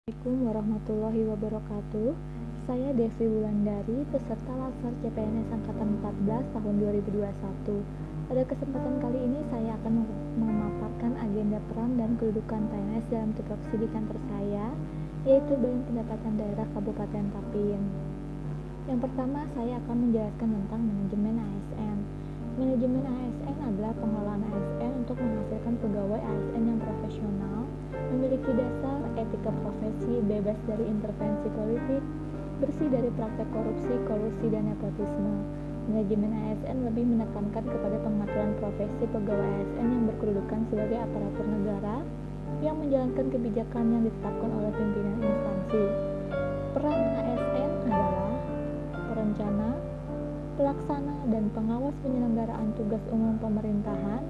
Assalamualaikum warahmatullahi wabarakatuh. Saya Devi Wulandari, peserta Latsar CPNS Angkatan 14 tahun 2021. Pada kesempatan kali ini saya akan memaparkan agenda peran dan kedudukan PNS dalam tupoksi di kantor saya, yaitu Badan Pendapatan Daerah Kabupaten Tapin. Yang pertama, saya akan menjelaskan tentang manajemen ASN. Manajemen ASN adalah pengelolaan ASN untuk menghasilkan pegawai ASN yang profesional, memiliki dasar etika profesi, bebas dari intervensi politik, bersih dari praktek korupsi, kolusi, dan nepotisme. Manajemen ASN lebih menekankan kepada pengaturan profesi pegawai ASN yang berkedudukan sebagai aparatur negara yang menjalankan kebijakan yang ditetapkan oleh pimpinan instansi. Peran ASN adalah perencana, pelaksana, dan pengawas penyelenggaraan tugas umum pemerintahan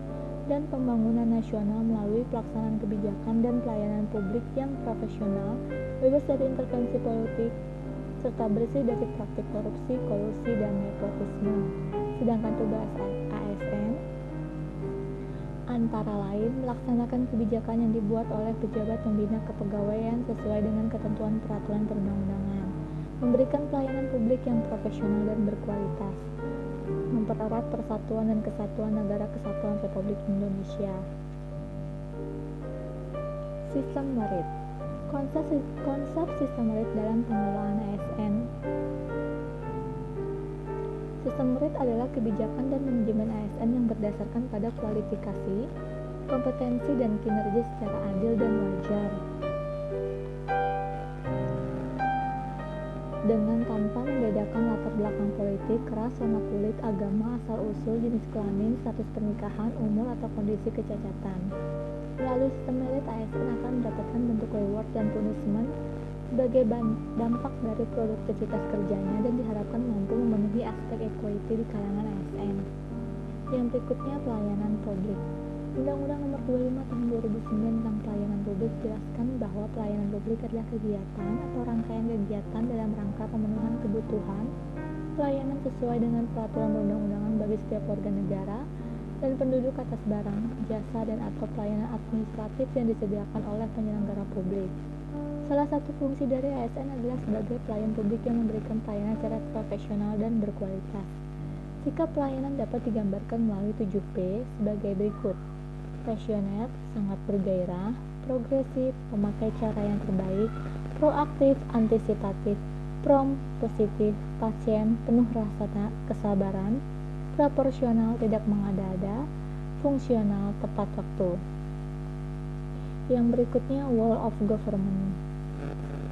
dan pembangunan nasional melalui pelaksanaan kebijakan dan pelayanan publik yang profesional, bebas dari intervensi politik, serta bersih dari praktik korupsi, kolusi, dan nepotisme. Sedangkan tugas ASN antara lain melaksanakan kebijakan yang dibuat oleh pejabat pembina kepegawaian sesuai dengan ketentuan peraturan perundang-undangan, memberikan pelayanan publik yang profesional dan berkualitas, mempererat persatuan dan kesatuan Negara Kesatuan Republik Indonesia. Sistem merit. Konsep sistem merit dalam pengelolaan ASN. Sistem merit adalah kebijakan dan manajemen ASN yang berdasarkan pada kualifikasi, kompetensi, dan kinerja secara adil dan wajar, dengan tanpa membedakan latar belakang politik, ras, warna kulit, agama, asal-usul, jenis kelamin, status pernikahan, umur, atau kondisi kecacatan. Melalui sistem merit, ASN akan mendapatkan bentuk reward dan punishment sebagai dampak dari produktivitas kerjanya dan diharapkan mampu memenuhi aspek equity di kalangan ASN. Yang berikutnya, pelayanan publik. Undang-Undang Nomor 25 Tahun 2009 tentang Pelayanan Publik jelaskan bahwa pelayanan publik adalah kegiatan atau rangkaian kegiatan dalam rangka pemenuhan kebutuhan pelayanan sesuai dengan peraturan perundang-undangan bagi setiap warga negara dan penduduk atas barang, jasa, dan atau pelayanan administratif yang disediakan oleh penyelenggara publik. Salah satu fungsi dari ASN adalah sebagai pelayan publik yang memberikan pelayanan secara profesional dan berkualitas. Sikap pelayanan dapat digambarkan melalui 7P sebagai berikut: passionate, sangat bergairah; progresif, memakai cara yang terbaik; proaktif, antisipatif; prompt, positif; pasien, penuh rasa kesabaran; proporsional, tidak mengada-ada; fungsional, tepat waktu. Yang berikutnya, whole of government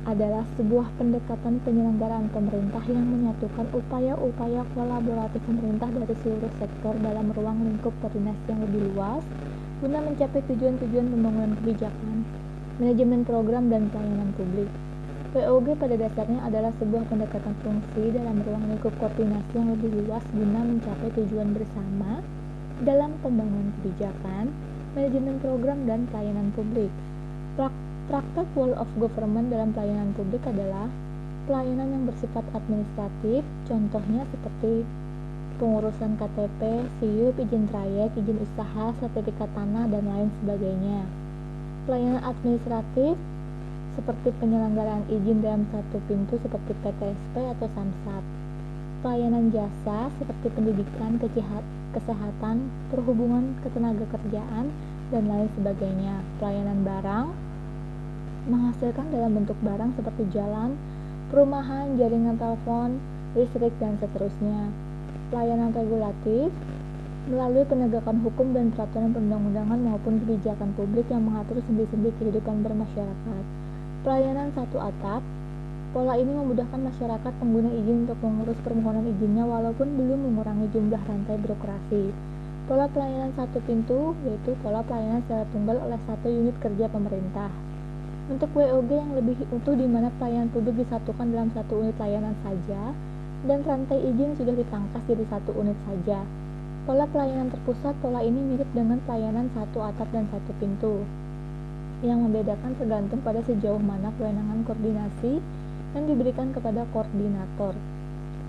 adalah sebuah pendekatan penyelenggaraan pemerintah yang menyatukan upaya-upaya kolaboratif pemerintah dari seluruh sektor dalam ruang lingkup koordinasi yang lebih luas guna mencapai tujuan-tujuan pembangunan kebijakan, manajemen program, dan pelayanan publik. WOG pada dasarnya adalah sebuah pendekatan fungsi dalam ruang lingkup koordinasi yang lebih luas guna mencapai tujuan bersama dalam pembangunan kebijakan, manajemen program, dan pelayanan publik. Praktek whole of government dalam pelayanan publik adalah pelayanan yang bersifat administratif, contohnya seperti pengurusan KTP, SIUP, izin trayek, izin usaha, sertifikat tanah, dan lain sebagainya. Pelayanan administratif seperti penyelenggaraan izin dalam satu pintu seperti PTSP atau Samsat. Pelayanan jasa seperti pendidikan, kesehatan, perhubungan, ketenagakerjaan, dan lain sebagainya. Pelayanan barang menghasilkan dalam bentuk barang seperti jalan, perumahan, jaringan telepon, listrik, dan seterusnya. Pelayanan regulatif melalui penegakan hukum dan peraturan perundang-undangan maupun kebijakan publik yang mengatur sendi-sendi kehidupan bermasyarakat. Pelayanan satu atap. Pola ini memudahkan masyarakat pengguna izin untuk mengurus permohonan izinnya walaupun belum mengurangi jumlah rantai birokrasi. Pola pelayanan satu pintu yaitu pola pelayanan secara tunggal oleh satu unit kerja pemerintah. Untuk WOG yang lebih utuh di mana pelayanan publik disatukan dalam satu unit layanan saja dan rantai izin sudah dipangkas jadi satu unit saja. Pola pelayanan terpusat, pola ini mirip dengan pelayanan satu atap dan satu pintu. Yang membedakan tergantung pada sejauh mana kewenangan koordinasi yang diberikan kepada koordinator.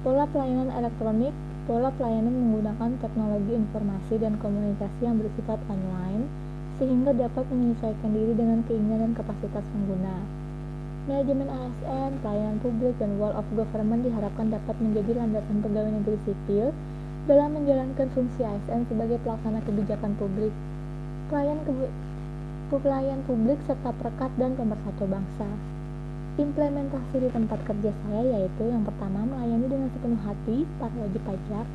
Pola pelayanan elektronik, pola pelayanan menggunakan teknologi informasi dan komunikasi yang bersifat online sehingga dapat menyesuaikan diri dengan keinginan dan kapasitas pengguna. Manajemen ASN, pelayanan publik, dan world of government diharapkan dapat menjadi landasan pegawai negeri sipil dalam menjalankan fungsi ASN sebagai pelaksana kebijakan publik, pelayan publik, serta perekat dan pemersatu bangsa. Implementasi di tempat kerja saya yaitu yang pertama, melayani dengan sepenuh hati para wajib pajak,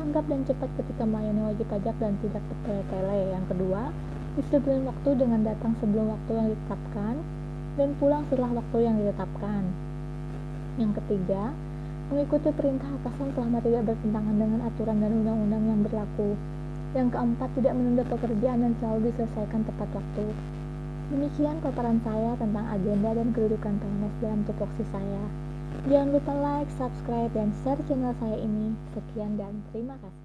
tanggap dan cepat ketika melayani wajib pajak dan tidak bertele-tele. Yang kedua, disiplin waktu dengan datang sebelum waktu yang ditetapkan dan pulang setelah waktu yang ditetapkan. Yang ketiga, mengikuti perintah atasan selama tidak bertentangan dengan aturan dan undang-undang yang berlaku. Yang keempat, tidak menunda pekerjaan dan selalu diselesaikan tepat waktu. Demikian paparan saya tentang agenda dan kedudukan PNS dalam tupoksi saya. Jangan lupa like, subscribe, dan share channel saya ini. Sekian dan terima kasih.